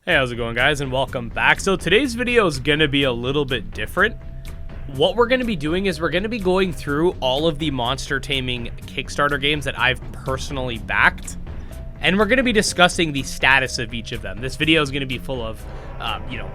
Hey, how's it going, guys, and welcome back. So today's video is going to be a little bit different. What we're going to be doing is we're going to be going through all of the monster taming Kickstarter games that I've personally backed, and we're going to be discussing the status of each of them. This video is going to be full of,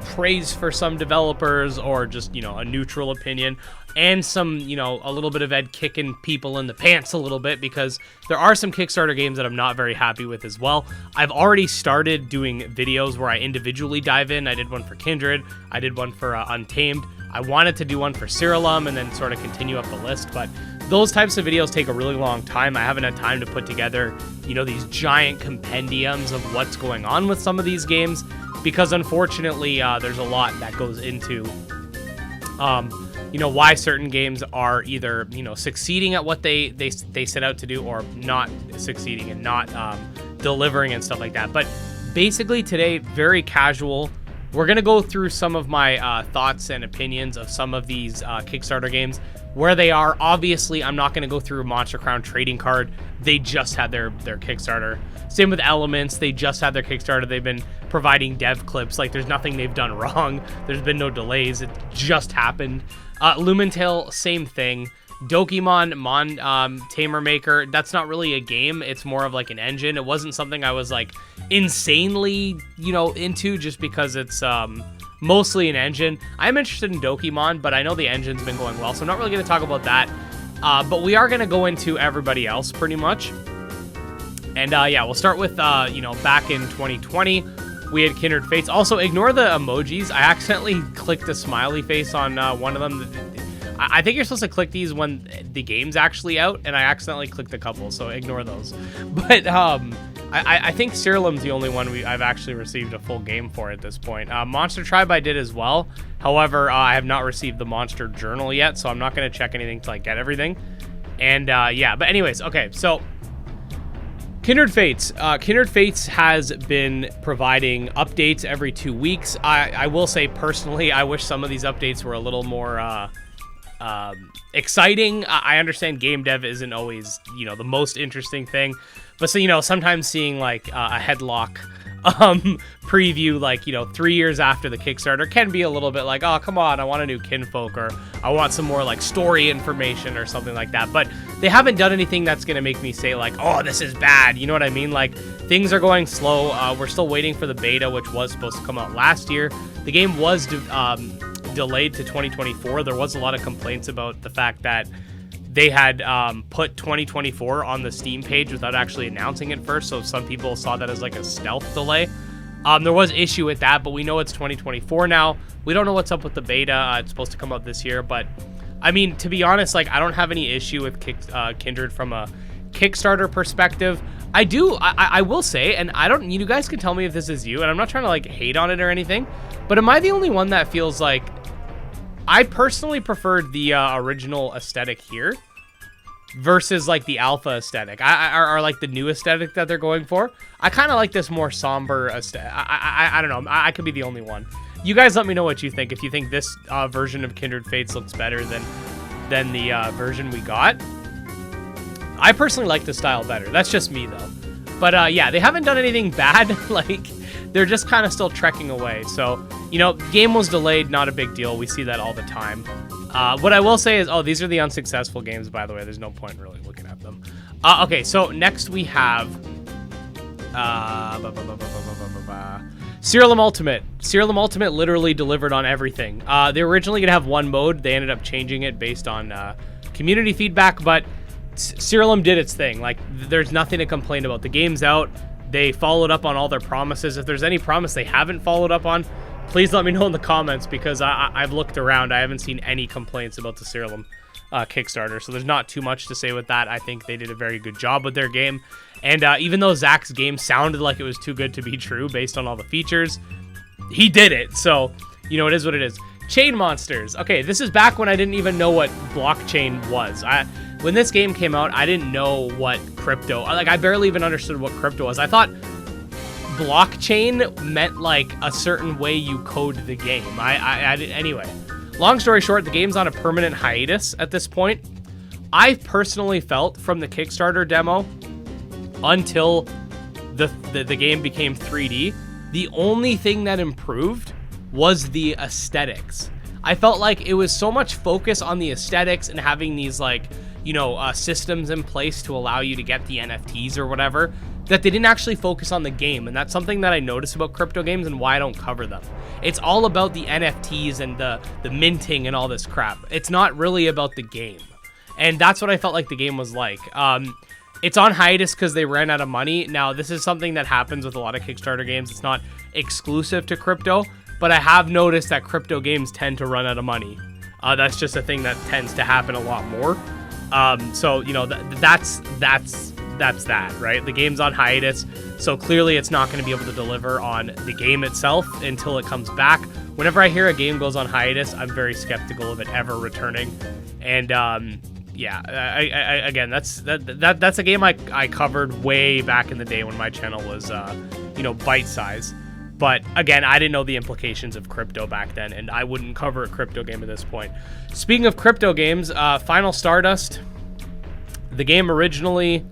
praise for some developers or just, a neutral opinion, and some, a little bit of Ed kicking people in the pants a little bit, because there are some Kickstarter games that I'm not very happy with as well. I've already started doing videos where I individually dive in. I did one for Kindred. I did one for Untamed. I wanted to do one for Cerulum and then sort of continue up the list, but those types of videos take a really long time. I haven't had time to put together, these giant compendiums of what's going on with some of these games, because unfortunately, there's a lot that goes into, why certain games are either, succeeding at what they set out to do, or not succeeding and not delivering and stuff like that. But basically today, very casual, we're going to go through some of my thoughts and opinions of some of these Kickstarter games, where they are. Obviously, I'm not going to go through Monster Crown Trading Card. They just had their Kickstarter. Same with Elements. They just had their Kickstarter. They've been providing dev clips. Like, there's nothing they've done wrong. There's been no delays. It just happened. Lumentail, same thing. Dokimon Tamer Maker, that's not really a game. It's more of like an engine. It wasn't something I was like insanely, into, just because it's mostly an engine. I'm interested in Dokimon, but I know the engine's been going well, so I'm not really going to talk about that. But we are going to go into everybody else pretty much. And we'll start with, back in 2020, we had Kindred Fates. Also, ignore the emojis. I accidentally clicked a smiley face on one of them. I think you're supposed to click these when the game's actually out, and I accidentally clicked a couple, so ignore those. But I think Cerulum's the only one I've actually received a full game for at this point. Monster Tribe I did as well. However, I have not received the Monster Journal yet, so I'm not going to check anything till I get everything. And but anyways, okay, so Kindred Fates. Kindred Fates has been providing updates every 2 weeks. I will say personally, I wish some of these updates were a little more exciting. I understand game dev isn't always, the most interesting thing, but so, sometimes seeing like a headlock preview, like, 3 years after the Kickstarter can be a little bit like, oh, come on, I want a new Kinfolk, or I want some more like story information or something like that. But they haven't done anything that's going to make me say like, oh, this is bad. You know what I mean? Like, things are going slow. We're still waiting for the beta, which was supposed to come out last year. The game was delayed to 2024. There was a lot of complaints about the fact that they had put 2024 on the Steam page without actually announcing it first, so some people saw that as like a stealth delay. There was issue with that, but we know it's 2024 now. We don't know what's up with the beta. It's supposed to come out this year, but I mean, to be honest, like, I don't have any issue with Kindred from a Kickstarter perspective. I will say, and you guys can tell me if this is you, and I'm not trying to like hate on it or anything, but am I the only one that feels like I personally preferred the original aesthetic here versus like the alpha aesthetic, or like the new aesthetic that they're going for? I kind of like this more somber aesthetic. I don't know. I could be the only one. You guys let me know what you think. If you think this version of Kindred Fates looks better than the version we got. I personally like the style better. That's just me though. But they haven't done anything bad. Like, they're just kind of still trekking away. So, game was delayed, not a big deal. We see that all the time. What I will say is, these are the unsuccessful games, by the way. There's no point really looking at them. Okay, so next we have Cerulum Ultimate. Cerulum Ultimate literally delivered on everything. They were originally going to have one mode. They ended up changing it based on community feedback, but Cerulum did its thing. Like, there's nothing to complain about. The game's out. They followed up on all their promises. If there's any promise they haven't followed up on, please let me know in the comments, because I've looked around. I haven't seen any complaints about the Cerulum Kickstarter, so there's not too much to say with that. I think they did a very good job with their game. And even though Zach's game sounded like it was too good to be true based on all the features, he did it. So, it is what it is. Chain Monsters. Okay, this is back when I didn't even know what blockchain was. When this game came out, I didn't know what crypto, I barely even understood what crypto was. I thought blockchain meant like a certain way you code the game. Anyway, long story short, the game's on a permanent hiatus at this point. I personally felt from the Kickstarter demo until the game became 3D, The only thing that improved was the aesthetics. I felt like it was so much focus on the aesthetics and having these like, you know, systems in place to allow you to get the NFTs or whatever, that they didn't actually focus on the game. And that's something that I notice about crypto games and why I don't cover them. It's all about the NFTs and the minting and all this crap. It's not really about the game. And that's what I felt like the game was like. It's on hiatus because they ran out of money. Now, this is something that happens with a lot of Kickstarter games. It's not exclusive to crypto, but I have noticed that crypto games tend to run out of money. That's just a thing that tends to happen a lot more. So, you know, that's that, right? The game's on hiatus, so clearly it's not going to be able to deliver on the game itself until it comes back. Whenever I hear a game goes on hiatus, I'm very skeptical of it ever returning. And yeah, again, that's a game I covered way back in the day when my channel was you know, bite size. But again, I didn't know the implications of crypto back then, and I wouldn't cover a crypto game at this point. Speaking of crypto games, Final Stardust, the game originally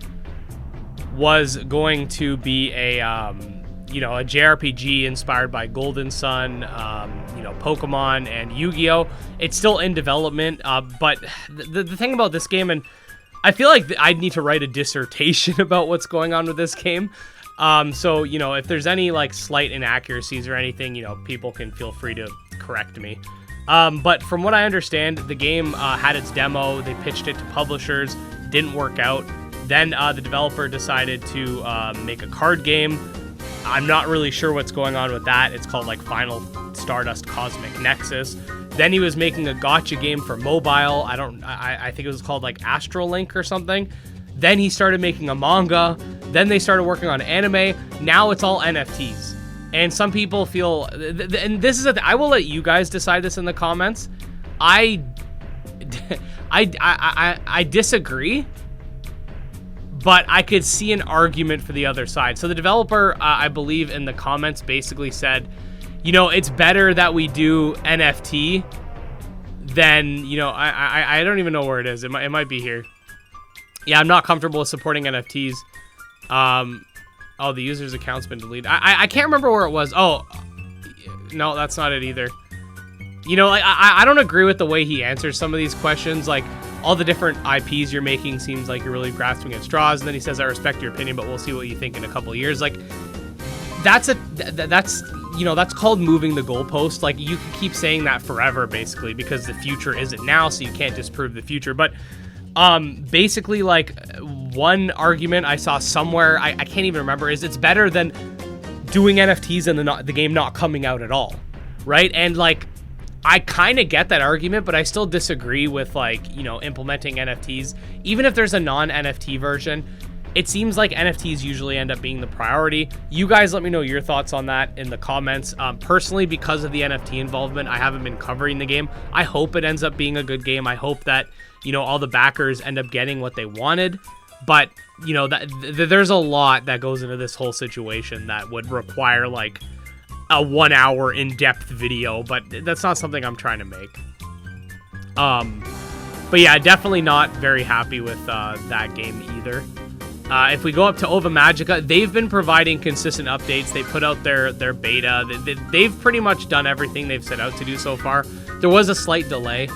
was going to be a you know, a JRPG inspired by Golden Sun, you know, Pokemon and Yu-Gi-Oh. It's still in development, but the thing about this game, and I feel like I'd need to write a dissertation about what's going on with this game. So, you know, if there's any like slight inaccuracies or anything, you know, people can feel free to correct me. But from what I understand, the game had its demo, they pitched it to publishers, didn't work out. Then the developer decided to make a card game. I'm not really sure what's going on with that. It's called like Final Stardust Cosmic Nexus. Then he was making a gacha game for mobile. I think it was called like Astrolink or something. Then he started making a manga. Then they started working on anime. Now it's all NFTs. And some people feel, and this is I will let you guys decide this in the comments. I disagree, but I could see an argument for the other side. So the developer, I believe in the comments basically said, you know, it's better that we do NFT than, you know, I don't even know where it is. It might be here. Yeah, I'm not comfortable with supporting NFTs. Oh, the user's account's been deleted. I can't remember where it was. Oh, no, that's not it either. You know, like, I don't agree with the way he answers some of these questions. Like, all the different IPs you're making seems like you're really grasping at straws. And then he says, I respect your opinion, but we'll see what you think in a couple of years. Like, that's you know, that's called moving the goalpost. Like, you can keep saying that forever, basically, because the future isn't now, so you can't disprove the future. But basically, like, one argument I saw somewhere, I can't even remember, is it's better than doing NFTs and the game not coming out at all, right? And, like, I kind of get that argument, but I still disagree with, like, you know, implementing NFTs. Even if there's a non-NFT version, it seems like NFTs usually end up being the priority. You guys let me know your thoughts on that in the comments. Personally, because of the NFT involvement, I haven't been covering the game. I hope it ends up being a good game. I hope that, you know, all the backers end up getting what they wanted. But, you know, there's a lot that goes into this whole situation that would require, like, a 1 hour in-depth video, but that's not something I'm trying to make. But yeah, definitely not very happy with that game either. If we go up to Ova Magica, they've been providing consistent updates. They put out their beta. They've pretty much done everything they've set out to do so far. There was a slight delay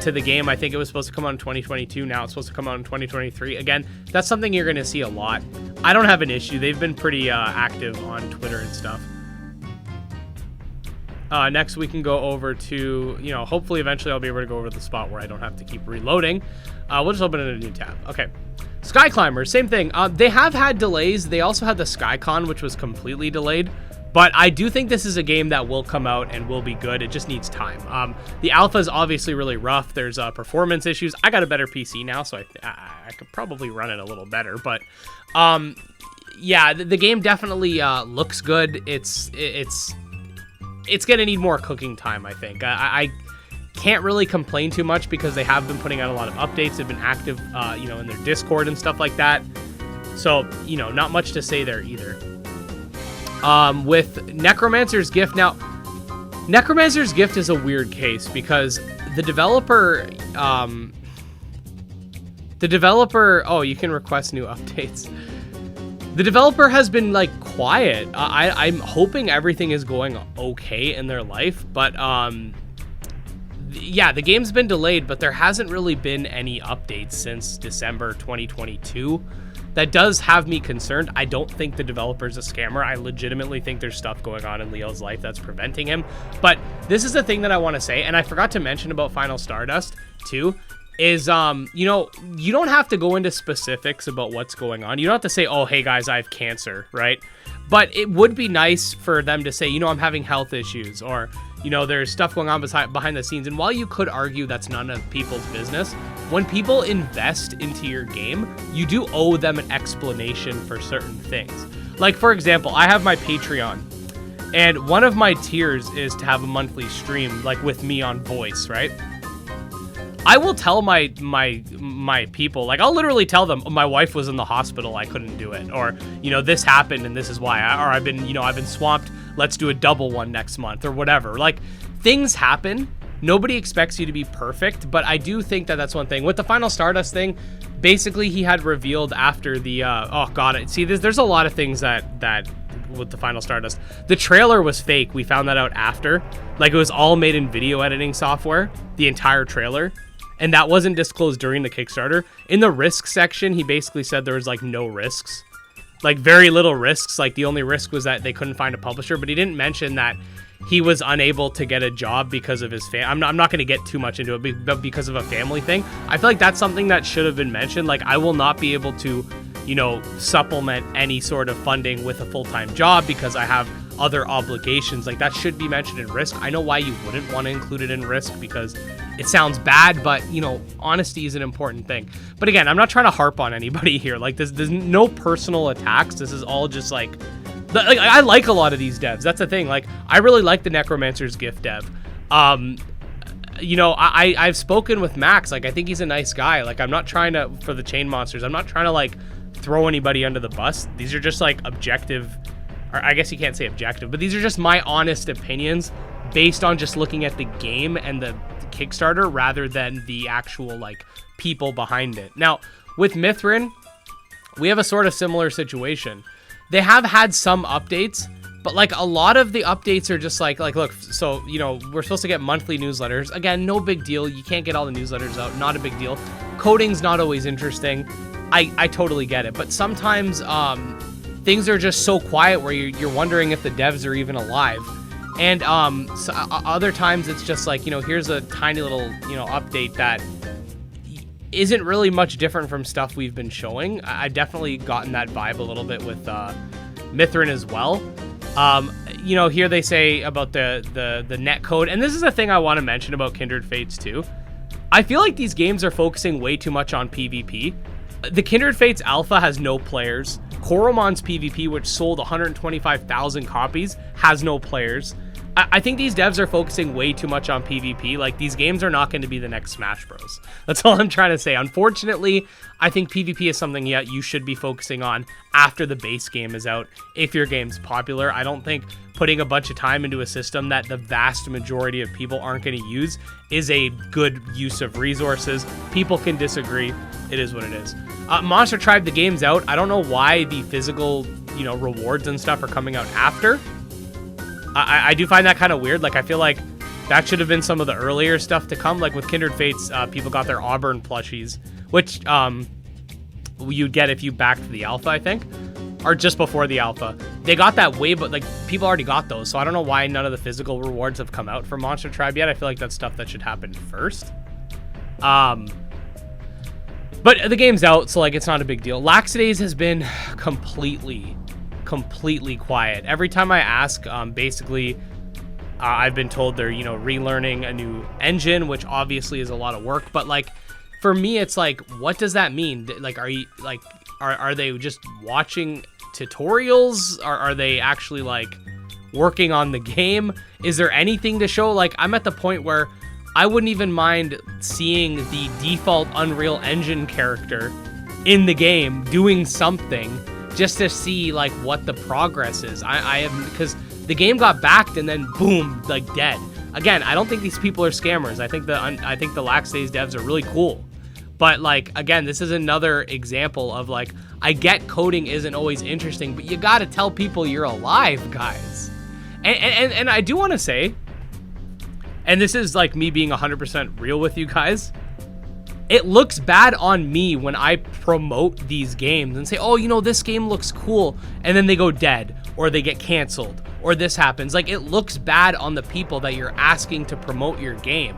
to the game. I think it was supposed to come out in 2022. Now it's supposed to come out in 2023. Again, that's something you're going to see a lot. I don't have an issue. They've been pretty active on Twitter and stuff. Next, we can go over to, you know, hopefully eventually I'll be able to go over to the spot where I don't have to keep reloading. We'll just open it in a new tab. Okay. Sky Climbers, same thing. They have had delays. They also had the SkyCon, which was completely delayed. But I do think this is a game that will come out and will be good. It just needs time. The alpha is obviously really rough. There's performance issues. I got a better PC now, so I could probably run it a little better. But yeah, the game definitely looks good. It's gonna need more cooking time, I think. I can't really complain too much because they have been putting out a lot of updates. They've been active, you know, in their Discord and stuff like that. So, you know, not much to say there either. With Necromancer's Gift, now, Necromancer's Gift is a weird case because the developer, oh, you can request new updates. The developer has been like quiet. I'm hoping everything is going okay in their life, but yeah, the game's been delayed, but there hasn't really been any updates since December 2022. That does have me concerned. I don't think the developer's a scammer. I legitimately think there's stuff going on in Leo's life that's preventing him. But this is the thing that I want to say, and I forgot to mention about Final Stardust too, is, you know, you don't have to go into specifics about what's going on. You don't have to say, oh, hey guys, I have cancer, right? But it would be nice for them to say, you know, I'm having health issues, or, you know, there's stuff going on behind the scenes. And while you could argue that's none of people's business, when people invest into your game, you do owe them an explanation for certain things. Like, for example, I have my Patreon, and one of my tiers is to have a monthly stream, like with me on voice, right? I will tell my people, like, I'll literally tell them, oh, my wife was in the hospital, I couldn't do it, or, you know, this happened and this is why, or I've been swamped, let's do a double one next month, or whatever. Like, things happen. Nobody expects you to be perfect, but I do think that that's one thing. With the Final Stardust thing, basically he had revealed after the, oh god, see, there's a lot of things that with the Final Stardust. The trailer was fake. We found that out after. Like, it was all made in video editing software, the entire trailer. And that wasn't disclosed during the Kickstarter. In the risk section, he basically said there was, like, no risks. Like, very little risks. Like, the only risk was that they couldn't find a publisher. But he didn't mention that he was unable to get a job because of his family. I'm not going to get too much into it, but because of a family thing. I feel like that's something that should have been mentioned. Like, I will not be able to, you know, supplement any sort of funding with a full-time job because I have other obligations. Like, that should be mentioned in risk. I know why you wouldn't want to include it in risk because it sounds bad, but, you know, honesty is an important thing. But again, I'm not trying to harp on anybody here. Like, there's no personal attacks. This is all just like I like a lot of these devs. That's the thing. Like, I really like the Necromancer's Gift dev. You know, I've spoken with Max. Like, I think he's a nice guy. Like, I'm not trying to, for the Chain Monsters, I'm not trying to, like, throw anybody under the bus. These are just, like, objective, or I guess you can't say objective, but these are just my honest opinions based on just looking at the game and the Kickstarter rather than the actual, like, people behind it. Now, with mythren, we have a sort of similar situation. They have had some updates, but, like, a lot of the updates are just like, look, so, you know, we're supposed to get monthly newsletters. Again, no big deal. You can't get all the newsletters out. Not a big deal. Coding's not always interesting. I totally get it. But sometimes things are just so quiet where you're wondering if the devs are even alive. And so, other times it's just like, you know, here's a tiny little, you know, update that isn't really much different from stuff we've been showing. I've definitely gotten that vibe a little bit with mythren as well. You know, here they say about the net code, and this is a thing I want to mention about Kindred Fates too. I feel like these games are focusing way too much on PvP. The Kindred Fates Alpha has no players. Coromon's PvP, which sold 125,000 copies, has no players. I think these devs are focusing way too much on PvP. Like, these games are not going to be the next Smash Bros. That's all I'm trying to say. Unfortunately, I think PvP is something you should be focusing on after the base game is out, if your game's popular. I don't think putting a bunch of time into a system that the vast majority of people aren't going to use is a good use of resources. People can disagree. It is what it is. Monster Tribe, the game's out. I don't know why the physical, you know, rewards and stuff are coming out after. I do find that kind of weird. Like, I feel like that should have been some of the earlier stuff to come. Like, with Kindred Fates, people got their Auburn plushies, which you'd get if you backed the alpha, I think, or just before the alpha. They got that way, but, like, people already got those, so I don't know why none of the physical rewards have come out for Monster Tribe yet. I feel like that's stuff that should happen first. But the game's out, so, like, it's not a big deal. Laxidaze has been completely quiet. Every time I ask, basically, I've been told they're, you know, relearning a new engine, which obviously is a lot of work. But, like, for me, it's like, what does that mean? Like, are you, like, are they just watching tutorials? Are they actually, like, working on the game? Is there anything to show? Like, I'm at the point where I wouldn't even mind seeing the default Unreal Engine character in the game doing something just to see, like, what the progress is. I am, because the game got backed and then boom, like, dead. Again, I don't think these people are scammers. I think the laxidaze devs are really cool. But, like, again, this is another example of, like, I get coding isn't always interesting, but you got to tell people you're alive, guys. And I do want to say, and this is like me being 100% real with you guys, it looks bad on me when I promote these games and say, oh, you know, this game looks cool, and then they go dead, or they get canceled, or this happens. Like, it looks bad on the people that you're asking to promote your game,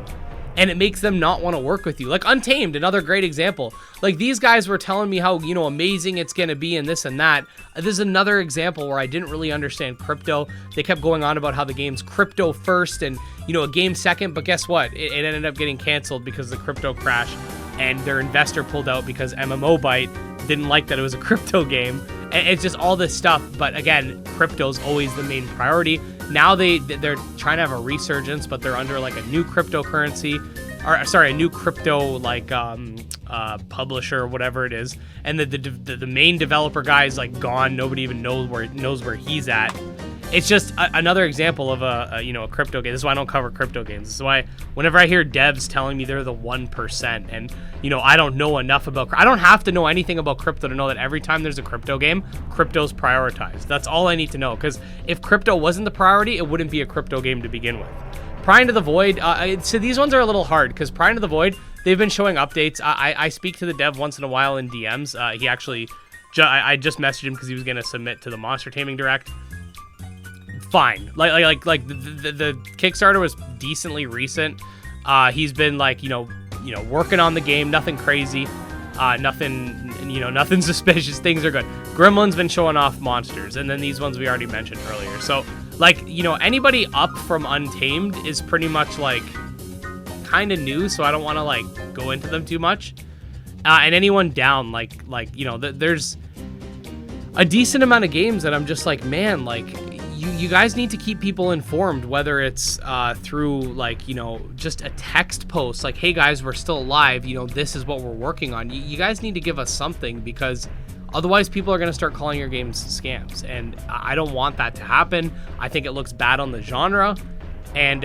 and it makes them not want to work with you. Like Untamed, another great example. Like, these guys were telling me how, you know, amazing it's going to be and this and that. This is another example where I didn't really understand crypto. They kept going on about how the game's crypto first and, you know, a game second, but guess what? It ended up getting canceled because of the crypto crash, and their investor pulled out because MMObyte didn't like that it was a crypto game. And it's just all this stuff. But again, crypto's always the main priority. Now they're trying to have a resurgence, but they're under like a new cryptocurrency, or sorry, a new crypto like publisher or whatever it is. And the main developer guy is like gone. Nobody even knows where he's at. It's just another example of a crypto game. This is why I don't cover crypto games. This is why whenever I hear devs telling me they're the 1%, and you know, I don't know enough about, I don't have to know anything about crypto to know that every time there's a crypto game, crypto's prioritized. That's all I need to know, because if crypto wasn't the priority, it wouldn't be a crypto game to begin with. Prying to the Void, so these ones are a little hard, because Prying to the Void, they've been showing updates. I speak to the dev once in a while in DMs. He actually, I just messaged him because he was going to submit to the Monster Taming Direct. Fine. Like the Kickstarter was decently recent. He's been like, you know, working on the game, nothing crazy, nothing suspicious. Things are good. Gremlin's been showing off monsters, and then these ones we already mentioned earlier. So like, you know, anybody up from Untamed is pretty much like kind of new, so I don't want to like go into them too much. And anyone down, like you know, there's a decent amount of games that I'm just like, man, like, you guys need to keep people informed, whether it's through like, you know, just a text post like, hey guys, we're still alive, you know, this is what we're working on. You guys need to give us something, because otherwise people are going to start calling your games scams, and I don't want that to happen. I think it looks bad on the genre. And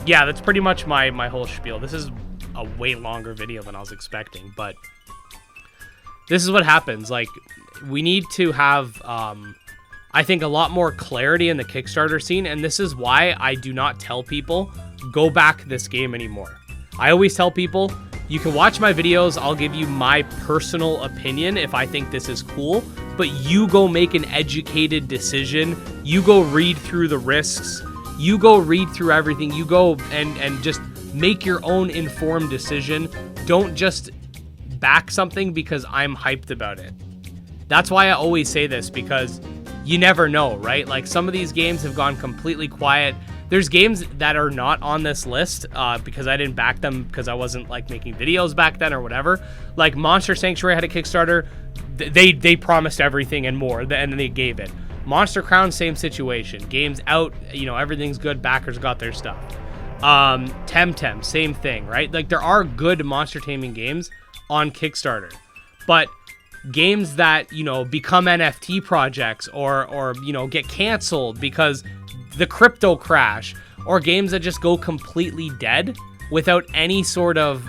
yeah, that's pretty much my whole spiel. This is a way longer video than I was expecting, but this is what happens. Like, we need to have I think a lot more clarity in the Kickstarter scene, and this is why I do not tell people, go back this game anymore. I always tell people, you can watch my videos, I'll give you my personal opinion if I think this is cool, but you go make an educated decision, you go read through the risks, you go read through everything, you go and just make your own informed decision. Don't just back something because I'm hyped about it. That's why I always say this, because you never know, right? Like, some of these games have gone completely quiet. There's games that are not on this list because I didn't back them because I wasn't like making videos back then or whatever. Like Monster Sanctuary had a Kickstarter. They promised everything and more, and then they gave it. Monster Crown, same situation. Game's out, you know, everything's good. Backers got their stuff. Temtem, same thing, right? Like, there are good monster taming games on Kickstarter, but games that, you know, become NFT projects or you know, get canceled because the crypto crash, or games that just go completely dead without any sort of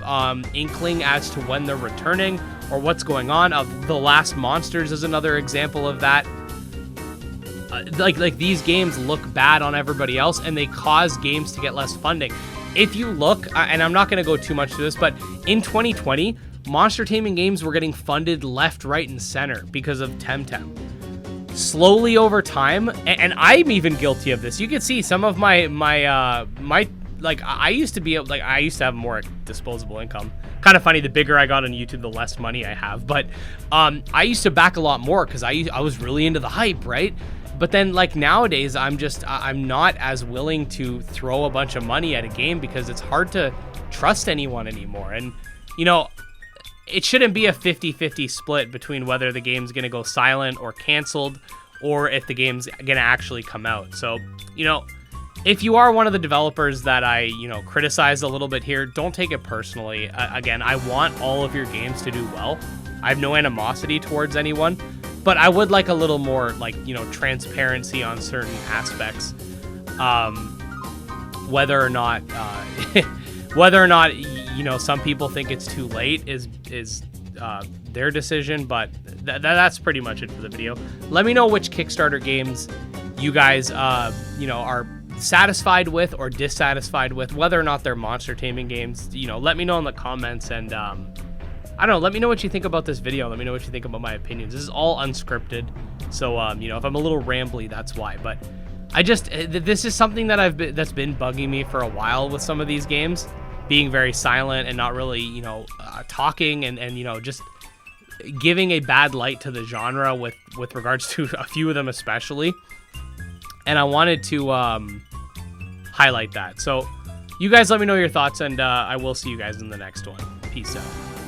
inkling as to when they're returning or what's going on. The Last Monsters is another example of that. Like these games look bad on everybody else, and they cause games to get less funding. If you look, and I'm not going to go too much to this, but in 2020, monster taming games were getting funded left, right, and center because of Temtem. Slowly over time, and I'm even guilty of this. You can see some of my like, I used to be able, like, I used to have more disposable income. Kind of funny, the bigger I got on YouTube, the less money I have. But I used to back a lot more because I was really into the hype, right? But then, like, nowadays, I'm not as willing to throw a bunch of money at a game because it's hard to trust anyone anymore. And, you know, it shouldn't be a 50-50 split between whether the game's going to go silent or canceled, or if the game's going to actually come out. So, you know, if you are one of the developers that I, you know, criticized a little bit here, don't take it personally. Again, I want all of your games to do well. I have no animosity towards anyone, but I would like a little more, like, you know, transparency on certain aspects. Whether or not, you know, some people think it's too late is their decision, but that's pretty much it for the video. Let me know which Kickstarter games you guys, you know, are satisfied with or dissatisfied with, whether or not they're monster taming games. You know, let me know in the comments, and I don't know, let me know what you think about this video. Let me know what you think about my opinions. This is all unscripted, so you know, if I'm a little rambly, that's why. But I just, this is something that that's been bugging me for a while with some of these games, being very silent and not really, you know, talking, and you know, just giving a bad light to the genre with regards to a few of them especially. And I wanted to highlight that. So you guys let me know your thoughts, and I will see you guys in the next one. Peace out.